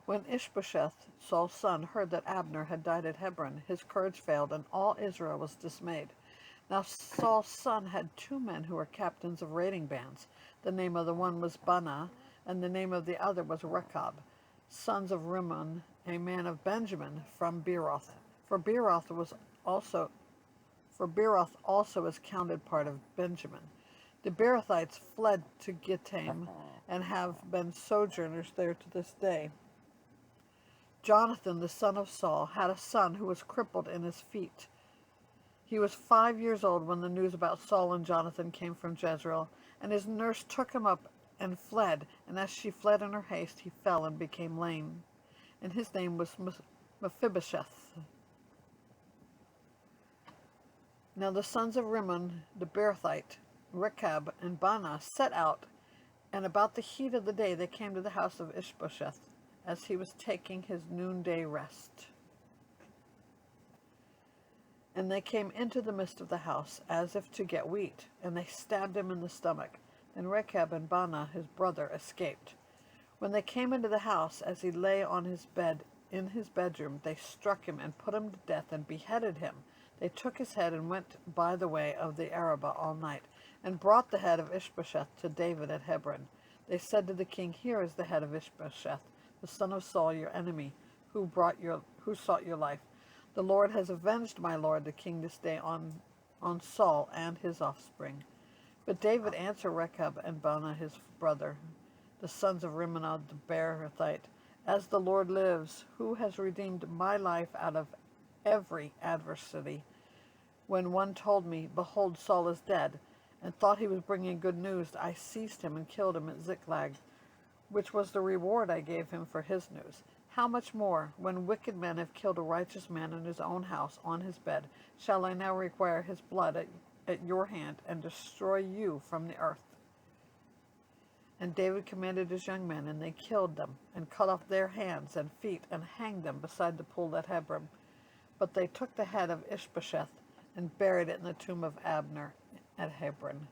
When Ishbosheth, Saul's son, heard that Abner had died at Hebron, his courage failed, and all Israel was dismayed. Now Saul's son had two men who were captains of raiding bands. The name of the one was Bunah, and the name of the other was Rechab, sons of Rimmon, a man of Benjamin from Beeroth. For Beeroth was also for Beeroth also is counted part of Benjamin. The Beerothites fled to Gittaim and have been sojourners there to this day. Jonathan, the son of Saul, had a son who was crippled in his feet. He was 5 years old when the news about Saul and Jonathan came from Jezreel, and his nurse took him up and fled, and as she fled in her haste, he fell and became lame. And his name was Mephibosheth. Now the sons of Rimmon the Beerothite, Rechab and Baanah, set out, and about the heat of the day they came to the house of Ishbosheth, as he was taking his noonday rest. And they came into the midst of the house, as if to get wheat, and they stabbed him in the stomach. Then Rechab and Baanah his brother escaped. When they came into the house, as he lay on his bed in his bedroom, they struck him and put him to death and beheaded him. They took his head and went by the way of the Arabah all night, and brought the head of Ishbosheth to David at Hebron. They said to the king, "Here is the head of Ishbosheth, the son of Saul, your enemy, who sought your life. The Lord has avenged my lord the king this day on Saul and his offspring." But David answered Rechab and Baanah his brother, the sons of Rimmon the Beerothite, "As the Lord lives, who has redeemed my life out of every adversity. When one told me, 'Behold, Saul is dead,' and thought he was bringing good news, I seized him and killed him at Ziklag, which was the reward I gave him for his news. How much more, when wicked men have killed a righteous man in his own house on his bed, shall I now require his blood at your hand and destroy you from the earth?" And David commanded his young men, and they killed them, and cut off their hands and feet, and hanged them beside the pool at Hebron. But they took the head of Ishbosheth and buried it in the tomb of Abner at Hebron.